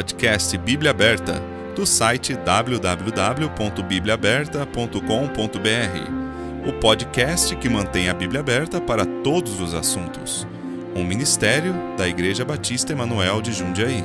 Podcast Bíblia Aberta, do site www.bibliaaberta.com.br. O podcast que mantém a Bíblia aberta para todos os assuntos. Um ministério da Igreja Batista Emanuel de Jundiaí.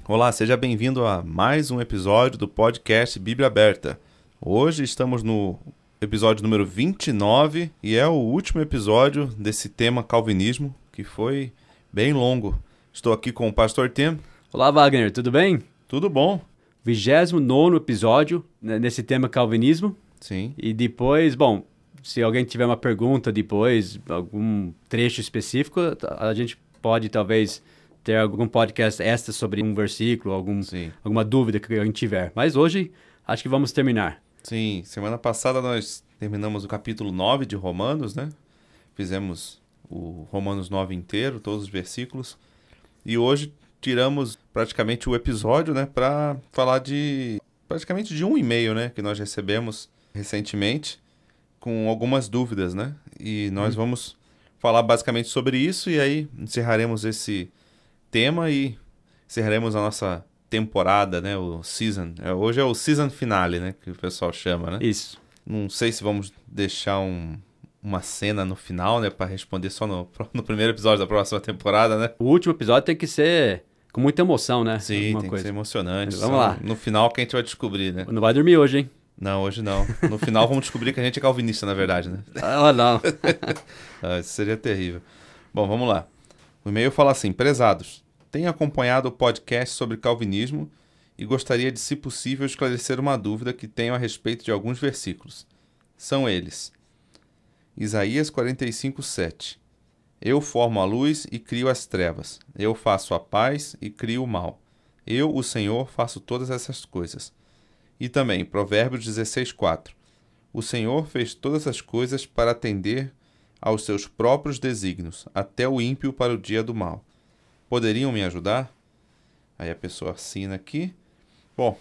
Olá, seja bem-vindo a mais um episódio do podcast Bíblia Aberta. Hoje estamos no episódio número 29 e é o último episódio desse tema calvinismo, que foi bem longo. Estou aqui com o pastor Tim. Olá, Wagner, tudo bem? Tudo bom. 29º episódio nesse tema calvinismo. Sim. E depois, bom, se alguém tiver uma pergunta depois, algum trecho específico, a gente pode talvez ter algum podcast extra sobre um versículo, alguma dúvida que a gente tiver. Mas hoje, acho que vamos terminar. Sim, semana passada nós terminamos o capítulo 9 de Romanos, né? Fizemos o Romanos 9 inteiro, todos os versículos. E hoje tiramos praticamente o episódio, né? Para falar praticamente de um e-mail, né? Que nós recebemos recentemente com algumas dúvidas, né? E nós vamos falar basicamente sobre isso e aí encerraremos esse tema e encerraremos a nossa temporada, né? O season. Hoje é o season finale, né? Que o pessoal chama, né? Isso. Não sei se vamos deixar uma cena no final, né? Para responder só no primeiro episódio da próxima temporada, né? O último episódio tem que ser com muita emoção, né? Sim, tem que ser emocionante. Vamos lá. No final que a gente vai descobrir, né? Não vai dormir hoje, hein? Não, hoje não. No final vamos descobrir que a gente é calvinista, na verdade, né? Ah, não. Isso seria terrível. Bom, vamos lá. O e-mail fala assim: prezados, tenho acompanhado o podcast sobre calvinismo e gostaria de, se possível, esclarecer uma dúvida que tenho a respeito de alguns versículos. São eles: Isaías 45:7. Eu formo a luz e crio as trevas. Eu faço a paz e crio o mal. Eu, o Senhor, faço todas essas coisas. E também Provérbios 16:4. O Senhor fez todas as coisas para atender aos seus próprios desígnios, até o ímpio para o dia do mal. Poderiam me ajudar? Aí a pessoa assina aqui. Bom,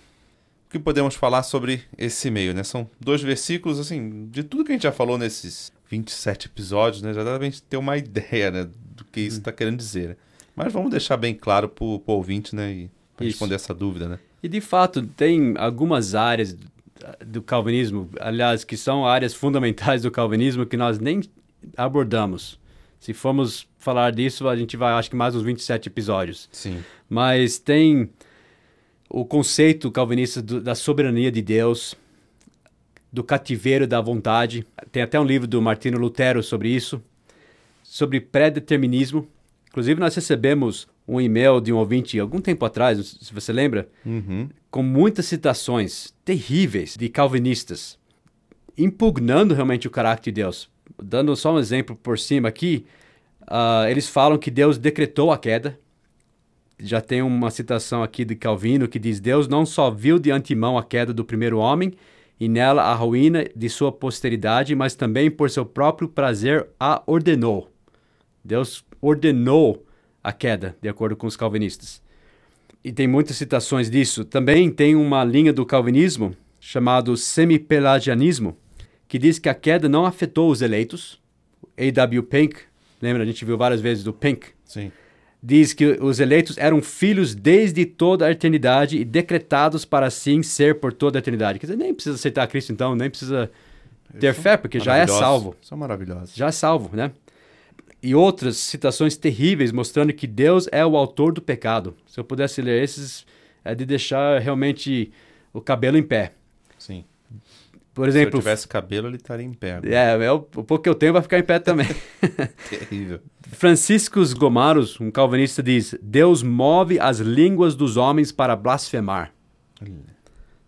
o que podemos falar sobre esse e-mail, né? São 2 versículos, assim, de tudo que a gente já falou nesses 27 episódios, né? Já dá pra gente ter uma ideia, né, do que isso está querendo dizer, né? Mas vamos deixar bem claro pro ouvinte, né? E para responder essa dúvida, né? E de fato, tem algumas áreas do calvinismo, aliás, que são áreas fundamentais do calvinismo que nós nem abordamos. Se formos falar disso, a gente vai, acho que mais uns 27 episódios. Sim. Mas tem o conceito calvinista da soberania de Deus, do cativeiro da vontade. Tem até um livro do Martinho Lutero sobre isso, sobre pré-determinismo. Inclusive, nós recebemos um e-mail de um ouvinte algum tempo atrás, se você lembra, com muitas citações terríveis de calvinistas, impugnando realmente o caráter de Deus. Dando só um exemplo por cima aqui, eles falam que Deus decretou a queda. Já tem uma citação aqui de Calvino que diz: Deus não só viu de antemão a queda do primeiro homem e nela a ruína de sua posteridade, mas também por seu próprio prazer a ordenou. Deus ordenou a queda, de acordo com os calvinistas. E tem muitas citações disso. Também tem uma linha do calvinismo chamado semipelagianismo, que diz que a queda não afetou os eleitos. A.W. Pink, lembra? A gente viu várias vezes do Pink. Sim. Diz que os eleitos eram filhos desde toda a eternidade e decretados para assim ser por toda a eternidade. Quer dizer, nem precisa aceitar Cristo então, nem precisa ter fé, porque já é salvo. São maravilhosos. Já é salvo, né? E outras citações terríveis mostrando que Deus é o autor do pecado. Se eu pudesse ler esses, é de deixar realmente o cabelo em pé. Sim. Por exemplo, se eu tivesse cabelo, ele estaria em pé. Agora. O pouco que eu tenho vai ficar em pé também. Terrível. Francisco Gomaros, um calvinista, diz: Deus move as línguas dos homens para blasfemar.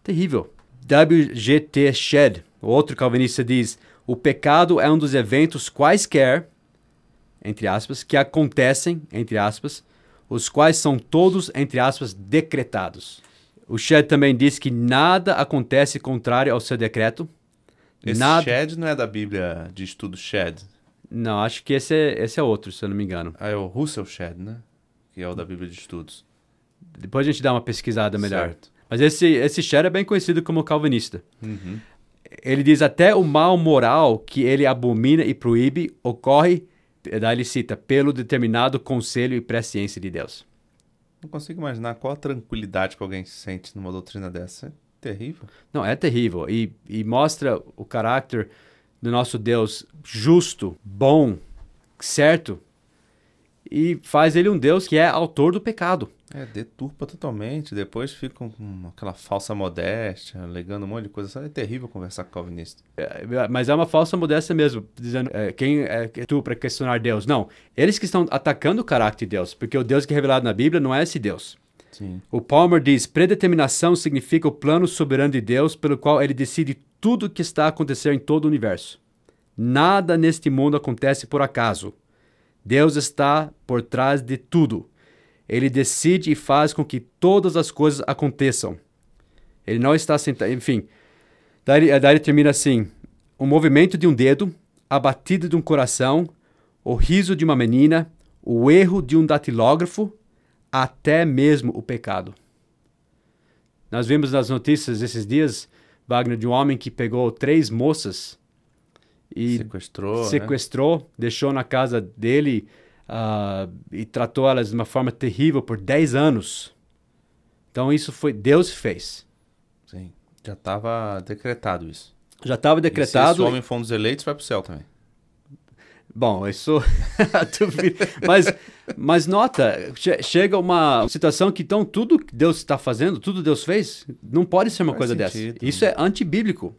Terrível. W.G.T. Shedd, outro calvinista, diz: o pecado é um dos eventos quaisquer, entre aspas, que acontecem, entre aspas, os quais são todos, entre aspas, decretados. O Shedd também diz que nada acontece contrário ao seu decreto. Esse Shedd não é da Bíblia de estudo Shedd? Não, acho que esse é outro, se eu não me engano. É o Russell Shedd, né? Que é o da Bíblia de estudos. Depois a gente dá uma pesquisada melhor. Certo. Mas esse Shedd é bem conhecido como calvinista. Ele diz: até o mal moral que ele abomina e proíbe ocorre, daí ele cita, pelo determinado conselho e presciência de Deus. Não consigo imaginar qual a tranquilidade que alguém sente numa doutrina dessa. É terrível. Não, é terrível. E mostra o caráter do nosso Deus justo, bom, certo, e faz ele um Deus que é autor do pecado. Deturpa totalmente. Depois ficam com aquela falsa modéstia, alegando um monte de coisa. É terrível conversar com calvinista. Mas é uma falsa modéstia mesmo, dizendo quem é tu para questionar Deus? Não, eles que estão atacando o caráter de Deus, porque o Deus que é revelado na Bíblia não é esse Deus. Sim. O Palmer diz, predeterminação significa o plano soberano de Deus pelo qual ele decide tudo o que está a acontecer em todo o universo. Nada neste mundo acontece por acaso. Deus está por trás de tudo. Ele decide e faz com que todas as coisas aconteçam. Ele não está sentado... Enfim, daí ele termina assim. O movimento de um dedo, a batida de um coração, o riso de uma menina, o erro de um datilógrafo, até mesmo o pecado. Nós vimos nas notícias esses dias, Wagner, de um homem que pegou 3 moças e sequestrou, deixou na casa dele e tratou elas de uma forma terrível por 10 anos. Então isso foi Deus fez. Sim, já estava decretado isso. Já estava decretado. E se esse homem for um dos eleitos, vai para o céu também. Bom, isso... mas nota, chega uma situação que então tudo que Deus está fazendo, tudo Deus fez, não pode ser uma coisa dessa. Isso é antibíblico.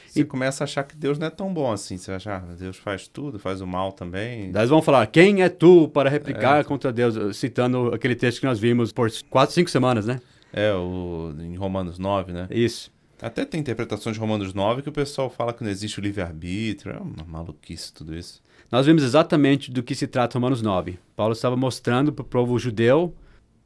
Você começa a achar que Deus não é tão bom assim. Você vai achar, Deus faz tudo, faz o mal também. Eles vão falar, quem é tu para replicar contra Deus? Citando aquele texto que nós vimos por 4, 5 semanas, né? Em Romanos 9, né? Isso. Até tem interpretações de Romanos 9 que o pessoal fala que não existe o livre-arbítrio. É uma maluquice tudo isso. Nós vimos exatamente do que se trata Romanos 9. Paulo estava mostrando para o povo judeu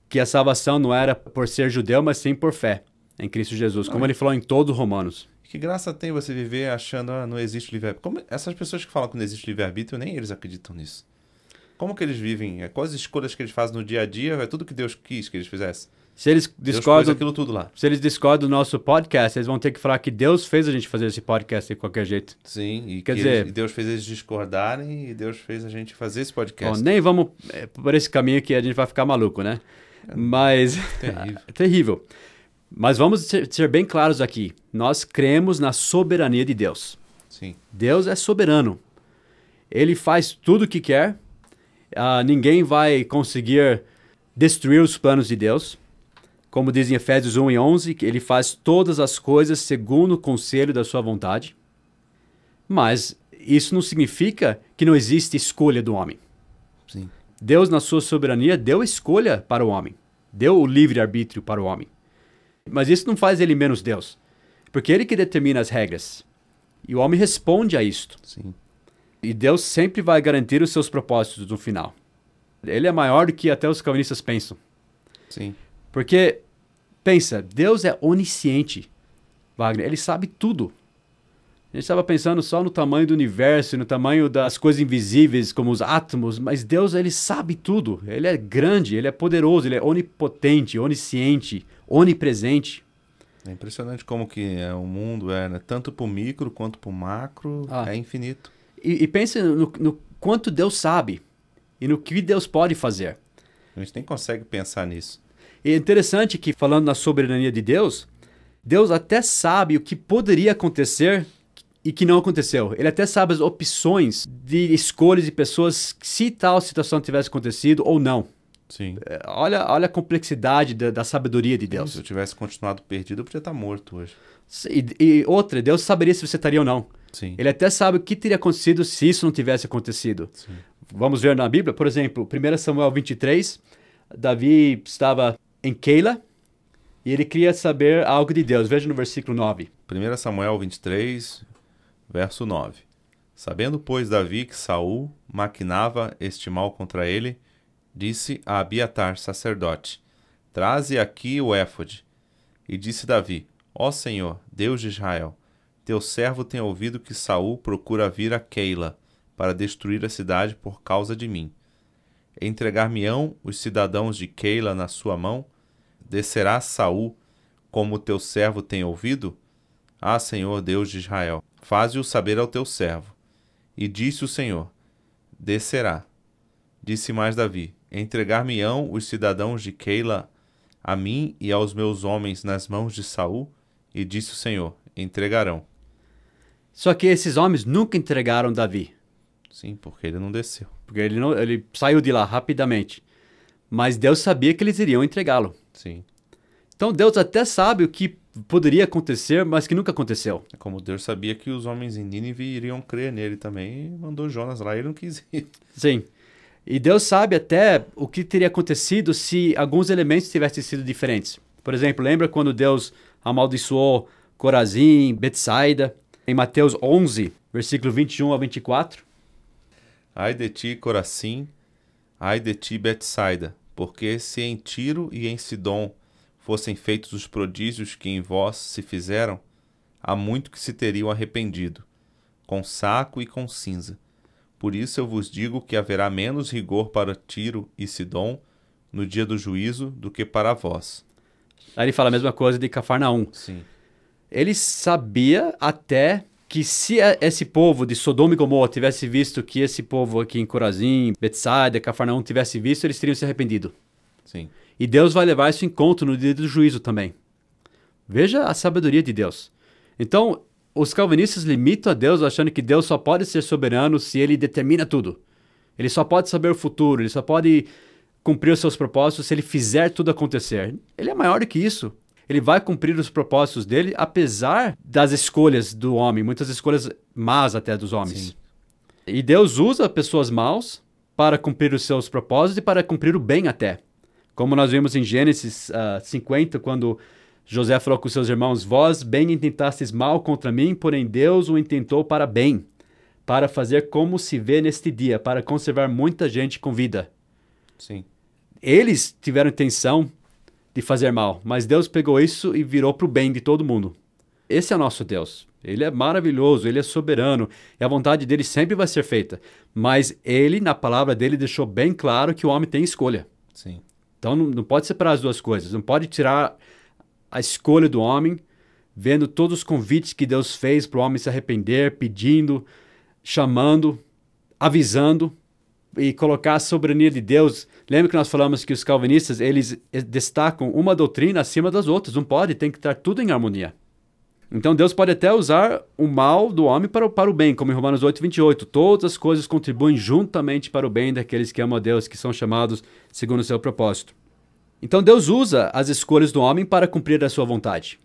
que a salvação não era por ser judeu, mas sim por fé em Cristo Jesus, como ele falou em todos os Romanos. Que graça tem você viver achando que não existe livre-arbítrio? Essas pessoas que falam que não existe livre-arbítrio, nem eles acreditam nisso. Como que eles vivem? Quais as escolhas que eles fazem no dia a dia? É tudo que Deus quis que eles fizessem. Se eles discordam, aquilo tudo lá. Se eles discordam do nosso podcast, eles vão ter que falar que Deus fez a gente fazer esse podcast de qualquer jeito. Sim, e quer dizer, Deus fez eles discordarem e Deus fez a gente fazer esse podcast. Bom, nem vamos por esse caminho que a gente vai ficar maluco, né? Mas terrível. Terrível. Mas vamos ser bem claros aqui. Nós cremos na soberania de Deus. Sim. Deus é soberano. Ele faz tudo o que quer. Ninguém vai conseguir destruir os planos de Deus. Como diz em Efésios 1 e 11, que ele faz todas as coisas segundo o conselho da sua vontade. Mas isso não significa que não existe escolha do homem. Sim. Deus, na sua soberania, deu escolha para o homem. Deu o livre-arbítrio para o homem. Mas isso não faz ele menos Deus. Porque ele que determina as regras. E o homem responde a isto. Sim. E Deus sempre vai garantir os seus propósitos no final. Ele é maior do que até os calvinistas pensam. Sim. Porque, pensa, Deus é onisciente, Wagner. Ele sabe tudo. A gente estava pensando só no tamanho do universo, no tamanho das coisas invisíveis, como os átomos. Mas Deus, ele sabe tudo. Ele é grande, ele é poderoso, ele é onipotente, onisciente, onipresente. É impressionante como que o mundo né? Tanto para o micro quanto para o macro, é infinito. E pense no quanto Deus sabe e no que Deus pode fazer. A gente nem consegue pensar nisso. E é interessante que, falando na soberania de Deus, Deus até sabe o que poderia acontecer e que não aconteceu. Ele até sabe as opções de escolhas de pessoas se tal situação tivesse acontecido ou não. Sim. Olha a complexidade da sabedoria de Deus. Se eu tivesse continuado perdido, eu podia estar morto hoje. E outra, Deus saberia se você estaria ou não. Sim. Ele até sabe o que teria acontecido se isso não tivesse acontecido. Sim. Vamos ver na Bíblia, por exemplo, 1 Samuel 23, Davi estava em Keila e ele queria saber algo de Deus. Veja no versículo 9. 1 Samuel 23, verso 9. Sabendo, pois, Davi que Saul maquinava este mal contra ele, disse a Abiatar, sacerdote, traze aqui o éfode. E disse Davi, ó Senhor, Deus de Israel, teu servo tem ouvido que Saul procura vir a Keila para destruir a cidade por causa de mim. Entregar-me-ão os cidadãos de Keila na sua mão? Descerá Saul, como teu servo tem ouvido? Ah, Senhor, Deus de Israel, faze-o saber ao teu servo. E disse o Senhor, descerá. Disse mais Davi, Entregar-me-ão os cidadãos de Keila a mim e aos meus homens nas mãos de Saul? E disse o Senhor, entregarão. Só que esses homens nunca entregaram Davi, Sim, porque ele não desceu. porque ele saiu de lá rapidamente. Mas Deus sabia que eles iriam entregá-lo. Sim. Então Deus até sabe o que poderia acontecer, mas que nunca aconteceu. É como Deus sabia que os homens em Nínive iriam crer nele também e mandou Jonas lá e ele não quis ir. Sim. E Deus sabe até o que teria acontecido se alguns elementos tivessem sido diferentes. Por exemplo, lembra quando Deus amaldiçoou Corazim, Betsaida, em Mateus 11, versículo 21 a 24? Ai de ti, Corazim, ai de ti, Betsaida, porque se em Tiro e em Sidom fossem feitos os prodígios que em vós se fizeram, há muito que se teriam arrependido, com saco e com cinza. Por isso eu vos digo que haverá menos rigor para Tiro e Sidom no dia do juízo do que para vós. Aí ele fala a mesma coisa de Cafarnaum. Sim, Ele sabia até que se esse povo de Sodoma e Gomorra tivesse visto que esse povo aqui em Corazim, Betsaida, Cafarnaum tivesse visto, eles teriam se arrependido. sim, E Deus vai levar isso em conta no dia do juízo também. Veja a sabedoria de Deus. Então, os calvinistas limitam a Deus achando que Deus só pode ser soberano se ele determina tudo. Ele só pode saber o futuro, ele só pode cumprir os seus propósitos se ele fizer tudo acontecer. Ele é maior do que isso. Ele vai cumprir os propósitos dele, apesar das escolhas do homem, muitas escolhas más até dos homens. Sim. E Deus usa pessoas maus para cumprir os seus propósitos e para cumprir o bem até. Como nós vimos em Gênesis 50, quando José falou com seus irmãos, vós bem intentastes mal contra mim, porém Deus o intentou para bem, para fazer como se vê neste dia, para conservar muita gente com vida. sim, Eles tiveram intenção de fazer mal, mas Deus pegou isso e virou para o bem de todo mundo. Esse é o nosso Deus. Ele é maravilhoso, ele é soberano, e a vontade dele sempre vai ser feita. Mas ele, na palavra dele, deixou bem claro que o homem tem escolha. sim, Então não pode separar as duas coisas. Não pode tirar a escolha do homem, vendo todos os convites que Deus fez para o homem se arrepender, pedindo, chamando, avisando, e colocar a soberania de Deus. Lembra que nós falamos que os calvinistas, eles destacam uma doutrina acima das outras. Não pode, tem que estar tudo em harmonia. Então Deus pode até usar o mal do homem para o bem, como em Romanos 8, 28. Todas as coisas contribuem juntamente para o bem daqueles que amam a Deus, que são chamados segundo o seu propósito. Então Deus usa as escolhas do homem para cumprir a sua vontade.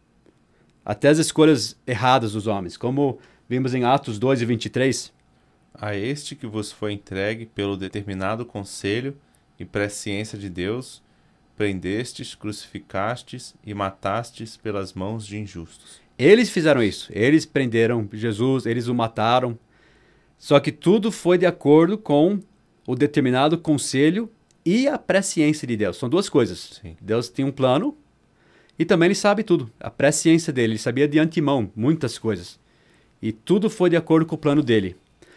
Até as escolhas erradas dos homens, como vimos em Atos 2 e 23. A este que vos foi entregue pelo determinado conselho e presciência de Deus, prendestes, crucificastes e matastes pelas mãos de injustos. Eles fizeram isso. Eles prenderam Jesus, eles o mataram. Só que tudo foi de acordo com o determinado conselho e a presciência de Deus. São duas coisas. Sim. Deus tem um plano e também ele sabe tudo. A presciência dele, ele sabia de antemão muitas coisas. E tudo foi de acordo com o plano dele.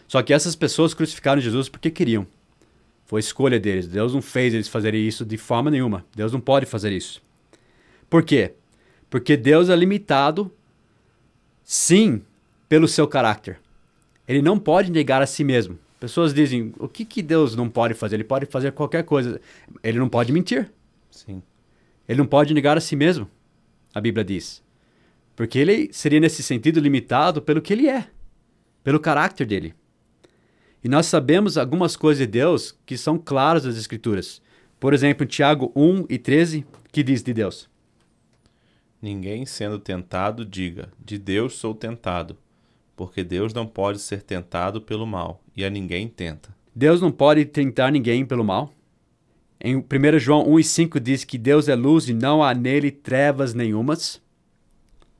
Só que essas pessoas crucificaram Jesus porque queriam. Foi escolha deles. Deus não fez eles fazerem isso de forma nenhuma. Deus não pode fazer isso. Por quê? Porque Deus é limitado, sim, pelo seu caráter. Ele não pode negar a si mesmo. Pessoas dizem, o que Deus não pode fazer? Ele pode fazer qualquer coisa. Ele não pode mentir. Sim, Ele não pode negar a si mesmo, a Bíblia diz. Porque ele seria, nesse sentido, limitado pelo que ele é, pelo caráter dele. E nós sabemos algumas coisas de Deus que são claras das Escrituras. Por exemplo, em Tiago 1 e 13, que diz de Deus? ninguém sendo tentado diga, de Deus sou tentado, porque Deus não pode ser tentado pelo mal, e a ninguém tenta. Deus não pode tentar ninguém pelo mal. Em 1 João 1 e 5 diz que Deus é luz e não há nele trevas nenhumas.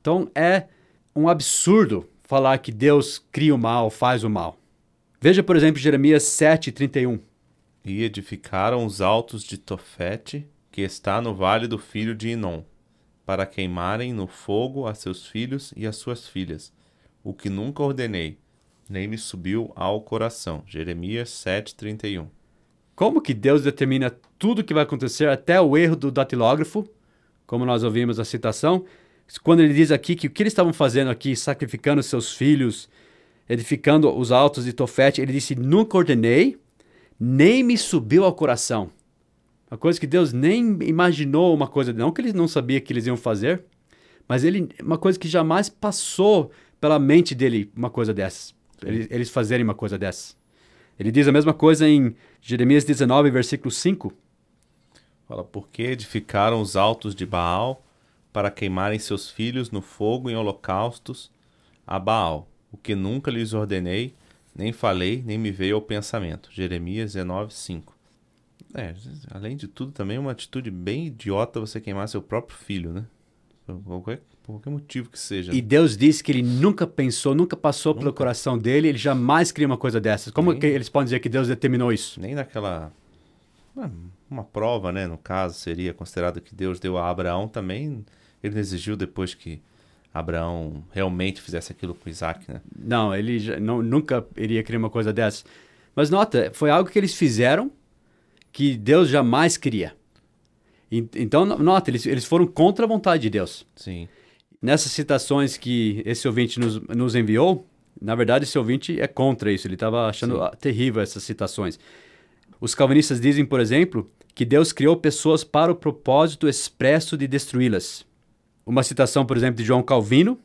Então é um absurdo falar que Deus cria o mal, faz o mal. Veja, por exemplo, Jeremias 7:31. E edificaram os altos de Tofete, que está no vale do filho de Inom, para queimarem no fogo a seus filhos e as suas filhas, o que nunca ordenei, nem me subiu ao coração. Jeremias 7:31. Como que Deus determina tudo o que vai acontecer, até o erro do datilógrafo, como nós ouvimos a citação, quando ele diz aqui que o que eles estavam fazendo aqui, sacrificando seus filhos, edificando os altos de Tofete, ele disse, nunca ordenei, nem me subiu ao coração. Uma coisa que Deus nem imaginou uma coisa, não que ele não sabia que eles iam fazer, mas uma coisa que jamais passou pela mente dele, uma coisa dessas. Eles fazerem uma coisa dessas. Ele diz a mesma coisa em Jeremias 19, versículo 5. Fala, porque edificaram os altos de Baal para queimarem seus filhos no fogo em holocaustos a Baal, o que nunca lhes ordenei, nem falei, nem me veio ao pensamento. Jeremias 19, 5. Além de tudo, também é uma atitude bem idiota você queimar seu próprio filho, né? Por qualquer motivo que seja. E Deus disse que ele nunca pensou, nunca passou pelo coração dele, ele jamais queria uma coisa dessas. Como que eles podem dizer que Deus determinou isso? Nem naquela... Uma prova, né? No caso, seria considerado que Deus deu a Abraão também. Ele não exigiu depois que Abraão realmente fizesse aquilo com Isaac, né? Não, ele nunca iria querer uma coisa dessas. Mas nota, foi algo que eles fizeram que Deus jamais queria. Então, nota, eles foram contra a vontade de Deus. Sim. Nessas citações que esse ouvinte nos enviou, na verdade, esse ouvinte é contra isso. Ele estava achando terrível essas citações. Os calvinistas dizem, por exemplo, que Deus criou pessoas para o propósito expresso de destruí-las. Uma citação, por exemplo, de João Calvino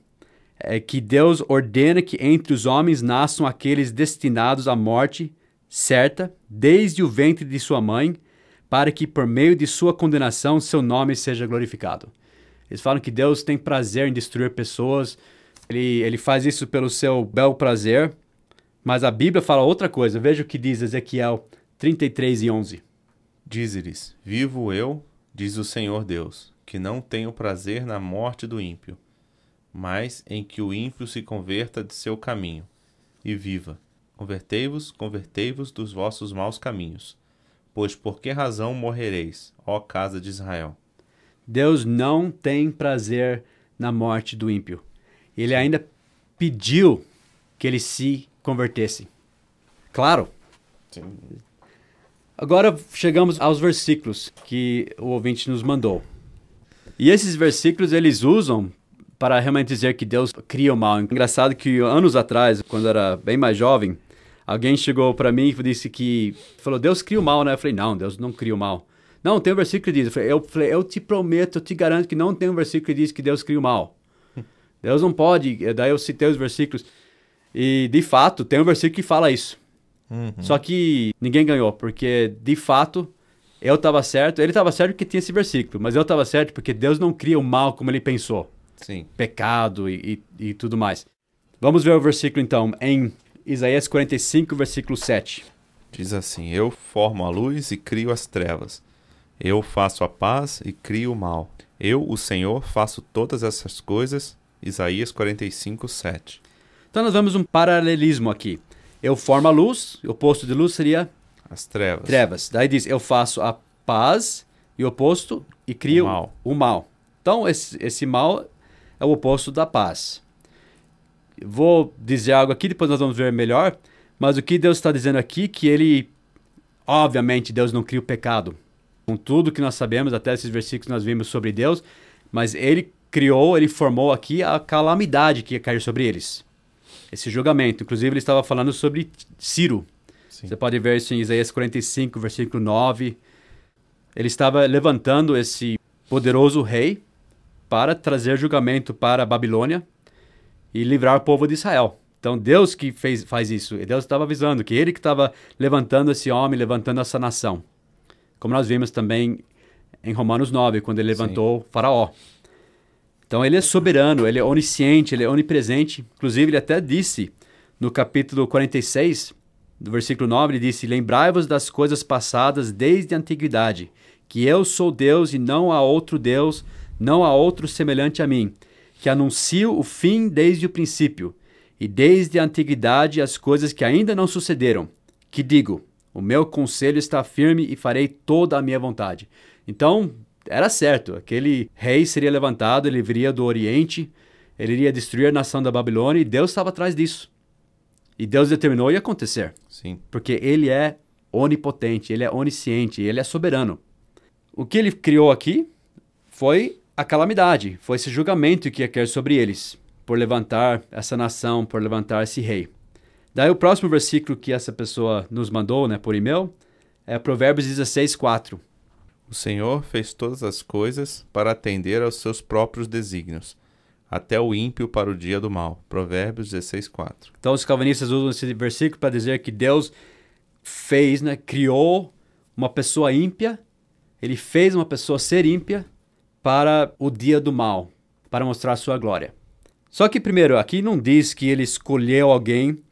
é que Deus ordena que entre os homens nasçam aqueles destinados à morte certa desde o ventre de sua mãe, para que por meio de sua condenação seu nome seja glorificado. Eles falam que Deus tem prazer em destruir pessoas, ele faz isso pelo seu bel prazer, mas a Bíblia fala outra coisa. Veja o que diz Ezequiel 33 e 11. Dize-lhes, vivo eu, diz o Senhor Deus, que não tenho prazer na morte do ímpio, mas em que o ímpio se converta de seu caminho e viva. Convertei-vos dos vossos maus caminhos. Pois por que razão morrereis, ó casa de Israel? Deus não tem prazer na morte do ímpio. Ele ainda pediu que eles se convertessem. Claro. Sim. Agora chegamos aos versículos que o ouvinte nos mandou. E esses versículos eles usam para realmente dizer que Deus cria o mal. Engraçado que anos atrás, quando eu era bem mais jovem, alguém chegou para mim e disse que... Falou, Deus cria o mal, né? Eu falei, não, Deus não cria o mal. Não, tem um versículo que diz. Eu falei, eu te prometo, eu te garanto que não tem um versículo que diz que Deus cria o mal. Deus não pode. Daí eu citei os versículos. E, de fato, tem um versículo que fala isso. Só que ninguém ganhou, porque, de fato, eu estava certo. Ele estava certo porque tinha esse versículo, mas eu estava certo porque Deus não cria o mal como ele pensou. Sim. Pecado e tudo mais. Vamos ver o versículo, então, em Isaías 45, versículo 7. Diz assim, eu formo a luz e crio as trevas. Eu faço a paz e crio o mal. Eu, o Senhor, faço todas essas coisas. Isaías 45, 7. Então nós vemos um paralelismo aqui. Eu formo a luz, o oposto de luz seria... As trevas. Trevas. Daí diz, eu faço a paz e o oposto e crio o mal. Então esse mal é o oposto da paz. Vou dizer algo aqui, depois nós vamos ver melhor. Mas o que Deus está dizendo aqui, que ele... Obviamente, Deus não cria o pecado. Com tudo que nós sabemos, até esses versículos nós vimos sobre Deus, mas ele criou, ele formou aqui a calamidade que ia cair sobre eles. Esse julgamento. Inclusive, ele estava falando sobre Ciro. Sim. Você pode ver isso em Isaías 45, versículo 9. Ele estava levantando esse poderoso rei para trazer julgamento para a Babilônia e livrar o povo de Israel. Então, Deus que faz isso. E Deus estava avisando que ele que estava levantando esse homem, levantando essa nação. Como nós vimos também em Romanos 9, quando ele levantou o Faraó. Então, ele é soberano, ele é onisciente, ele é onipresente. Inclusive, ele até disse no capítulo 46, do versículo 9, ele disse, lembrai-vos das coisas passadas desde a antiguidade, que eu sou Deus e não há outro Deus, não há outro semelhante a mim, que anuncio o fim desde o princípio, e desde a antiguidade as coisas que ainda não sucederam, que digo, o meu conselho está firme e farei toda a minha vontade. Então, era certo, aquele rei seria levantado, ele viria do Oriente, ele iria destruir a nação da Babilônia e Deus estava atrás disso. E Deus determinou ia acontecer. Sim. Porque ele é onipotente, ele é onisciente, ele é soberano. O que ele criou aqui foi a calamidade, foi esse julgamento que ia cair sobre eles, por levantar essa nação, por levantar esse rei. Daí o próximo versículo que essa pessoa nos mandou, por e-mail, é Provérbios 16, 4. O Senhor fez todas as coisas para atender aos seus próprios desígnios, até o ímpio para o dia do mal. Provérbios 16:4. Então os calvinistas usam esse versículo para dizer que Deus fez, criou uma pessoa ímpia, ele fez uma pessoa ser ímpia para o dia do mal, para mostrar a sua glória. Só que primeiro, aqui não diz que ele escolheu alguém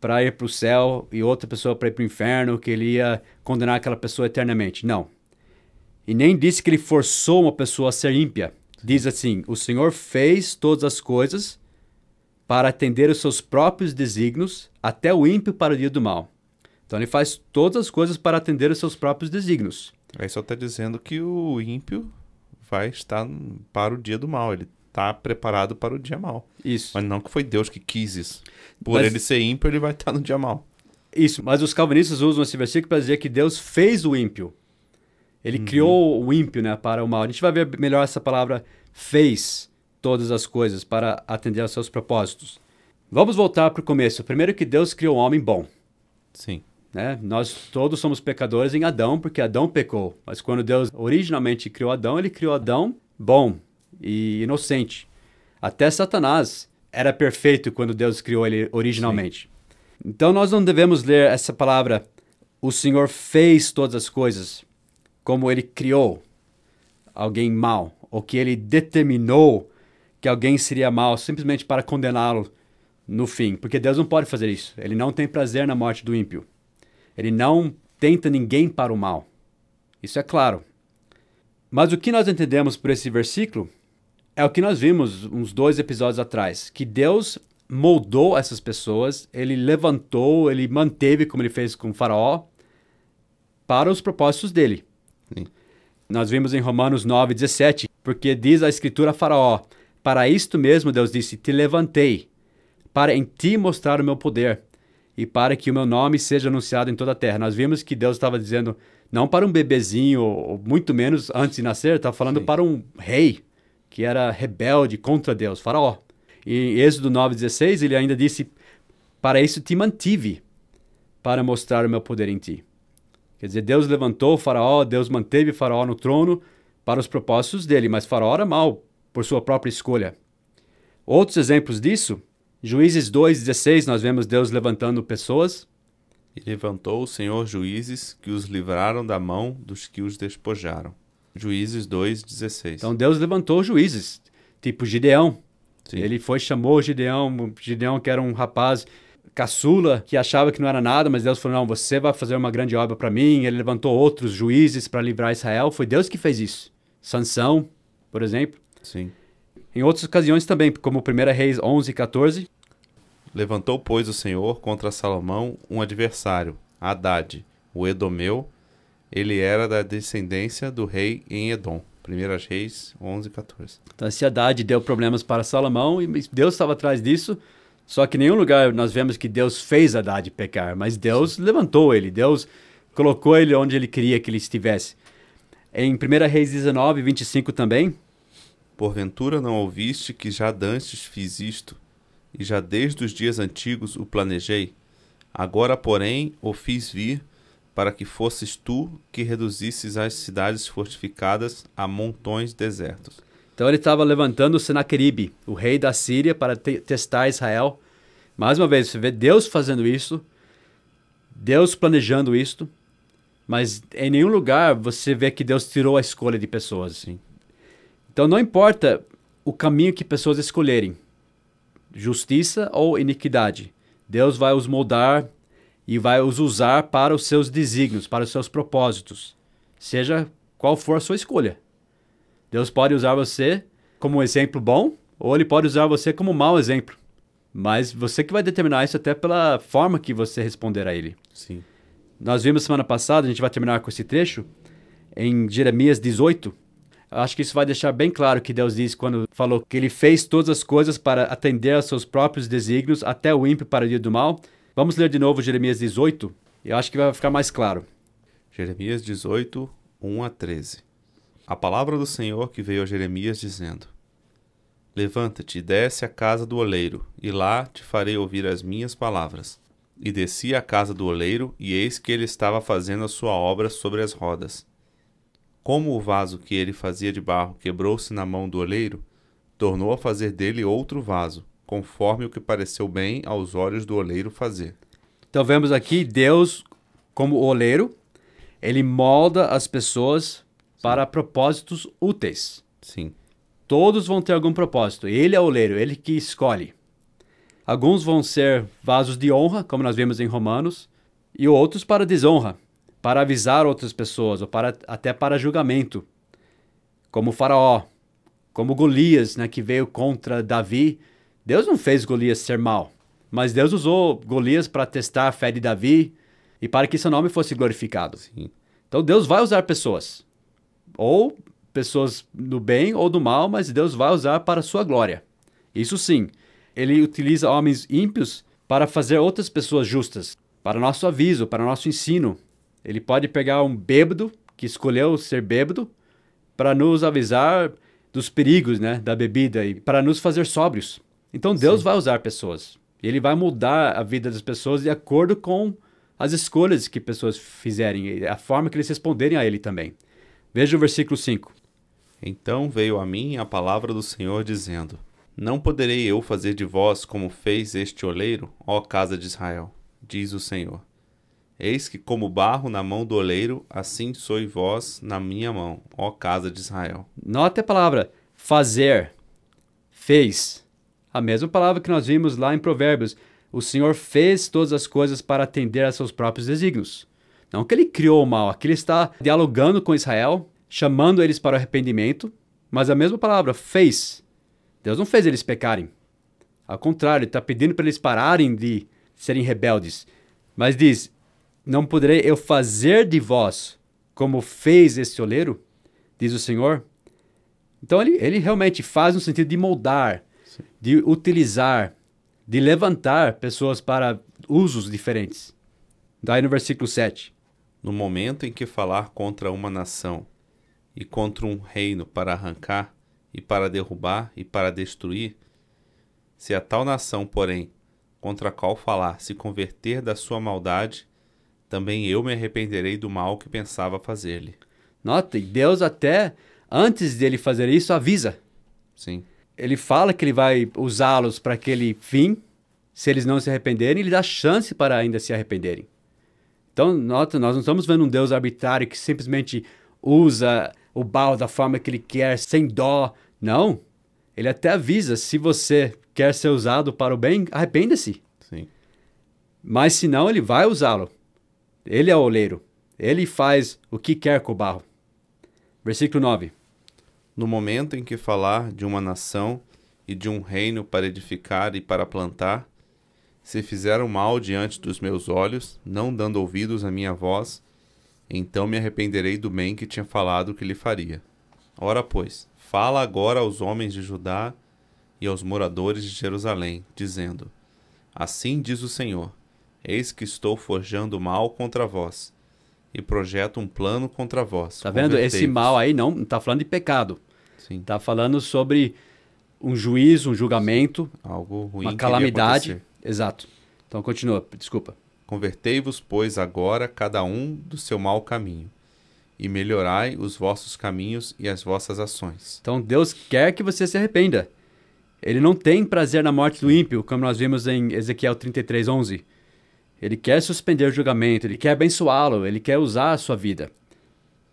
para ir para o céu e outra pessoa para ir para o inferno, que ele ia condenar aquela pessoa eternamente. Não. E nem diz que ele forçou uma pessoa a ser ímpia. Diz assim, o Senhor fez todas as coisas para atender os seus próprios desígnios, até o ímpio para o dia do mal. Então ele faz todas as coisas para atender os seus próprios desígnios. Aí só está dizendo que o ímpio vai estar para o dia do mal. Ele está preparado para o dia mal. Isso. Mas não que foi Deus que quis isso. Por ele ser ímpio, ele vai estar no dia mal. Isso, mas os calvinistas usam esse versículo para dizer que Deus fez o ímpio. Ele criou o ímpio, para o mal. A gente vai ver melhor essa palavra fez todas as coisas para atender aos seus propósitos. Vamos voltar para o começo. Primeiro que Deus criou um homem bom. Sim. Nós todos somos pecadores em Adão, porque Adão pecou. Mas quando Deus originalmente criou Adão, ele criou Adão bom e inocente. Até Satanás era perfeito quando Deus criou ele originalmente. Sim. Então nós não devemos ler essa palavra, o Senhor fez todas as coisas, como ele criou alguém mau, ou que ele determinou que alguém seria mau simplesmente para condená-lo no fim. Porque Deus não pode fazer isso. Ele não tem prazer na morte do ímpio. Ele não tenta ninguém para o mal. Isso é claro. Mas o que nós entendemos por esse versículo é o que nós vimos uns 2 episódios atrás, que Deus moldou essas pessoas, ele levantou, ele manteve, como ele fez com o Faraó, para os propósitos dele. Sim. Nós vimos em Romanos 9:17, porque diz a Escritura a Faraó, para isto mesmo Deus disse, te levantei, para em ti mostrar o meu poder, e para que o meu nome seja anunciado em toda a terra. Nós vimos que Deus estava dizendo, não para um bebezinho, ou muito menos antes de nascer, estava falando Sim. para um rei, que era rebelde contra Deus, Faraó. E em Êxodo 9:16, ele ainda disse, para isso te mantive, para mostrar o meu poder em ti. Quer dizer, Deus levantou o Faraó, Deus manteve o Faraó no trono para os propósitos dele, mas Faraó era mau por sua própria escolha. Outros exemplos disso, Juízes 2:16, nós vemos Deus levantando pessoas. E levantou o Senhor juízes que os livraram da mão dos que os despojaram. Juízes 2:16. Então Deus levantou juízes, tipo Gideão. Sim. Ele chamou Gideão que era um rapaz caçula, que achava que não era nada, mas Deus falou, não, você vai fazer uma grande obra para mim. Ele levantou outros juízes para livrar Israel. Foi Deus que fez isso. Sansão, por exemplo. Sim. Em outras ocasiões também, como 1 Reis 11:14. Levantou, pois, o Senhor contra Salomão um adversário, Hadade, o Edomeu. Ele era da descendência do rei em Edom. 1 Reis 11:14. Então, esse Hadade deu problemas para Salomão e Deus estava atrás disso. Só que em nenhum lugar nós vemos que Deus fez Hadade pecar, mas Deus levantou ele. Deus colocou ele onde ele queria que ele estivesse. Em 1 Reis 19:25 também. Porventura não ouviste que já dantes fiz isto, e já desde os dias antigos o planejei? Agora, porém, o fiz vir, para que fosses tu que reduzisses as cidades fortificadas a montões desertos. Então ele estava levantando Senaqueribe, o rei da Síria, para testar Israel. Mais uma vez, você vê Deus fazendo isso, Deus planejando isto, mas em nenhum lugar você vê que Deus tirou a escolha de pessoas. Sim. Então não importa o caminho que pessoas escolherem, justiça ou iniquidade, Deus vai os moldar e vai os usar para os seus desígnios, para os seus propósitos, seja qual for a sua escolha. Deus pode usar você como um exemplo bom, ou ele pode usar você como um mau exemplo. Mas você que vai determinar isso até pela forma que você responder a ele. Sim. Nós vimos semana passada, a gente vai terminar com esse trecho, em Jeremias 18. Acho que isso vai deixar bem claro que Deus disse quando falou que ele fez todas as coisas para atender aos seus próprios desígnios, até o ímpio para o dia do mal. Vamos ler de novo Jeremias 18, e eu acho que vai ficar mais claro. Jeremias 18, 1-13. A palavra do Senhor que veio a Jeremias dizendo: Levanta-te e desce à casa do oleiro, e lá te farei ouvir as minhas palavras. E desci à casa do oleiro, e eis que ele estava fazendo a sua obra sobre as rodas. Como o vaso que ele fazia de barro quebrou-se na mão do oleiro, tornou a fazer dele outro vaso, conforme o que pareceu bem aos olhos do oleiro fazer. Então vemos aqui Deus como oleiro, ele molda as pessoas para propósitos úteis. Sim, Todos vão ter algum propósito. Ele é o oleiro, ele que escolhe. Alguns vão ser vasos de honra, como nós vemos em Romanos, e outros para desonra, para avisar outras pessoas, ou até para julgamento, como Faraó, como Golias, né, que veio contra Davi. Deus não fez Golias ser mau, mas Deus usou Golias para testar a fé de Davi e para que seu nome fosse glorificado. sim, Então Deus vai usar pessoas, ou pessoas do bem ou do mal, mas Deus vai usar para a sua glória. Isso sim, ele utiliza homens ímpios para fazer outras pessoas justas, para nosso aviso, para nosso ensino. Ele pode pegar um bêbado que escolheu ser bêbado para nos avisar dos perigos, né, da bebida e para nos fazer sóbrios. Então Deus vai usar pessoas. Ele vai mudar a vida das pessoas de acordo com as escolhas que pessoas fizerem e a forma que eles responderem a ele também. Veja o versículo 5. Então veio a mim a palavra do Senhor, dizendo: Não poderei eu fazer de vós como fez este oleiro, ó casa de Israel, diz o Senhor. Eis que como barro na mão do oleiro, assim sois vós na minha mão, ó casa de Israel. Note a palavra fazer, fez. A mesma palavra que nós vimos lá em Provérbios. O Senhor fez todas as coisas para atender a seus próprios desígnios. Não que ele criou o mal, aqui ele está dialogando com Israel, chamando eles para o arrependimento, mas a mesma palavra, fez. Deus não fez eles pecarem. Ao contrário, ele está pedindo para eles pararem de serem rebeldes. Mas diz, não poderei eu fazer de vós como fez este oleiro, diz o Senhor. Então ele realmente faz no sentido de moldar, Sim. de utilizar, de levantar pessoas para usos diferentes. Daí no versículo 7. No momento em que falar contra uma nação e contra um reino para arrancar, e para derrubar, e para destruir, se a tal nação, porém, contra a qual falar, se converter da sua maldade, também eu me arrependerei do mal que pensava fazer-lhe. Note, Deus até, antes dele fazer isso, avisa. Sim, Ele fala que ele vai usá-los para aquele fim, se eles não se arrependerem, ele dá chance para ainda se arrependerem. Então, nota, nós não estamos vendo um Deus arbitrário que simplesmente usa o mal da forma que ele quer, sem dó. Não. Ele até avisa, se você quer ser usado para o bem, arrependa-se. sim. Mas se não, ele vai usá-lo. Ele é o oleiro. Ele faz o que quer com o barro. Versículo 9. No momento em que falar de uma nação e de um reino para edificar e para plantar, se fizeram mal diante dos meus olhos, não dando ouvidos à minha voz, então me arrependerei do bem que tinha falado que lhe faria. Ora, pois, fala agora aos homens de Judá e aos moradores de Jerusalém, dizendo: Assim diz o Senhor, eis que estou forjando mal contra vós, e projeto um plano contra vós. Tá vendo? Esse mal aí não está falando de pecado. Sim, Está falando sobre um juízo, um julgamento, algo ruim uma que iria calamidade. acontecer. Exato. Então continua, desculpa. Convertei-vos, pois, agora cada um do seu mau caminho, e melhorai os vossos caminhos e as vossas ações. Então Deus quer que você se arrependa. Ele não tem prazer na morte do ímpio, como nós vimos em Ezequiel 33:11. Ele quer suspender o julgamento, ele quer abençoá-lo, ele quer usar a sua vida.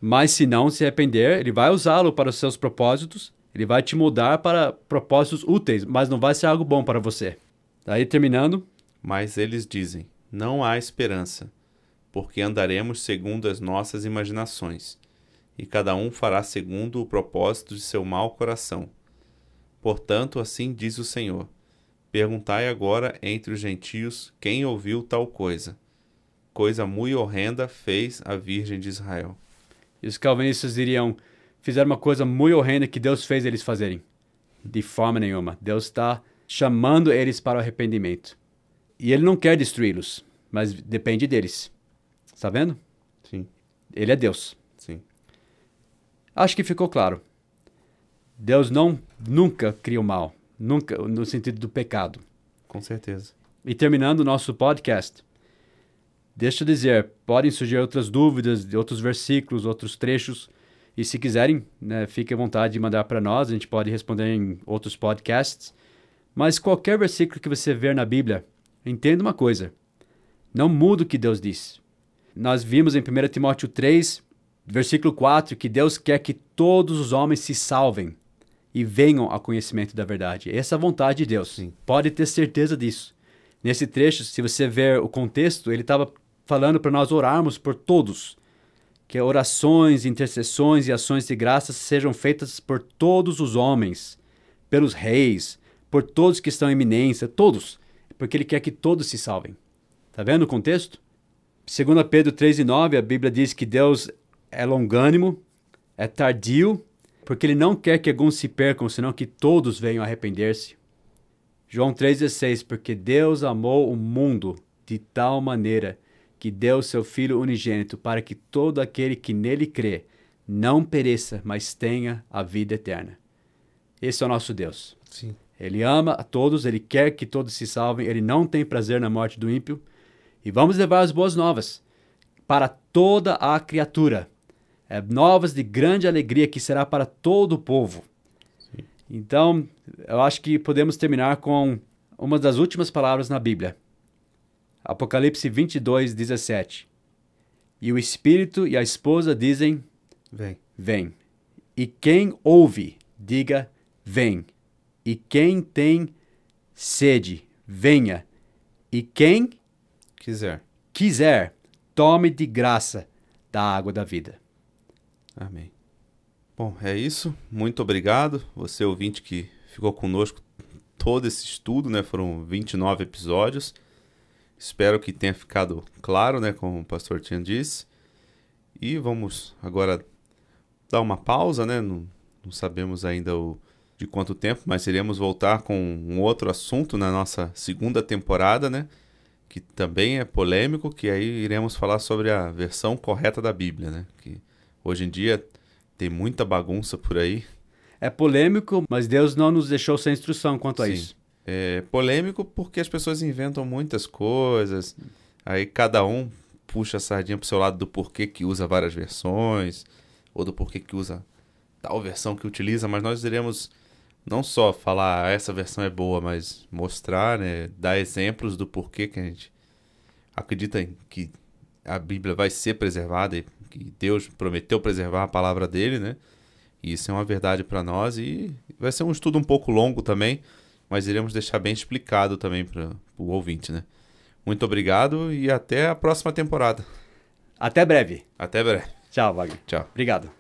Mas se não se arrepender, ele vai usá-lo para os seus propósitos, ele vai te mudar para propósitos úteis, mas não vai ser algo bom para você. Daí terminando. Mas eles dizem: não há esperança, porque andaremos segundo as nossas imaginações, e cada um fará segundo o propósito de seu mau coração. Portanto, assim diz o Senhor: perguntai agora entre os gentios quem ouviu tal coisa. Coisa muito horrenda fez a Virgem de Israel. E os calvinistas diriam, fizeram uma coisa muito horrenda que Deus fez eles fazerem. De forma nenhuma. Deus está chamando eles para o arrependimento. E ele não quer destruí-los, mas depende deles. Está vendo? Sim, Ele é Deus. sim, Acho que ficou claro. Deus nunca cria o mal. Nunca, no sentido do pecado. com certeza. E terminando o nosso podcast, deixa eu dizer, podem surgir outras dúvidas de outros versículos, outros trechos. E se quiserem, né, fique à vontade de mandar para nós, a gente pode responder em outros podcasts. Mas qualquer versículo que você ver na Bíblia, entenda uma coisa, não muda o que Deus diz. Nós vimos em 1 Timóteo 3, versículo 4, que Deus quer que todos os homens se salvem e venham ao conhecimento da verdade. Essa é a vontade de Deus. Sim. Pode ter certeza disso. Nesse trecho, se você ver o contexto, ele estava falando para nós orarmos por todos. Que orações, intercessões e ações de graças sejam feitas por todos os homens, pelos reis, por todos que estão em eminência, todos, porque ele quer que todos se salvem. Está vendo o contexto? 2 Pedro 3:9, a Bíblia diz que Deus é longânimo, é tardio, porque ele não quer que alguns se percam, senão que todos venham a arrepender-se. João 3:16, porque Deus amou o mundo de tal maneira que deu seu Filho unigênito para que todo aquele que nele crê não pereça, mas tenha a vida eterna. Esse é o nosso Deus. Sim. Ele ama a todos, ele quer que todos se salvem, ele não tem prazer na morte do ímpio. E vamos levar as boas novas para toda a criatura. Novas de grande alegria que será para todo o povo. Sim. Então, eu acho que podemos terminar com uma das últimas palavras na Bíblia. Apocalipse 22:17. E o Espírito e a esposa dizem, Vem. Vem. E quem ouve, diga, vem. E quem tem sede, venha. E quem quiser, tome de graça da água da vida. Amém. Bom, é isso. Muito obrigado. Você, ouvinte, que ficou conosco todo esse estudo, né? Foram 29 episódios. Espero que tenha ficado claro, né? Como o pastor Tian disse. E vamos agora dar uma pausa, né? Não sabemos ainda de quanto tempo, mas iremos voltar com um outro assunto na nossa segunda temporada, né? Que também é polêmico, que aí iremos falar sobre a versão correta da Bíblia, né? Que hoje em dia tem muita bagunça por aí. É polêmico, mas Deus não nos deixou sem instrução quanto a isso. É polêmico porque as pessoas inventam muitas coisas, aí cada um puxa a sardinha pro seu lado do porquê que usa várias versões, ou do porquê que usa tal versão que utiliza, mas nós iremos não só falar essa versão é boa, mas mostrar, né, dar exemplos do porquê que a gente acredita que a Bíblia vai ser preservada e que Deus prometeu preservar a palavra dele, né? E isso é uma verdade para nós e vai ser um estudo um pouco longo também, mas iremos deixar bem explicado também para o ouvinte, né? Muito obrigado e até a próxima temporada. Até breve. Até breve. Tchau, Wagner. Tchau. Obrigado.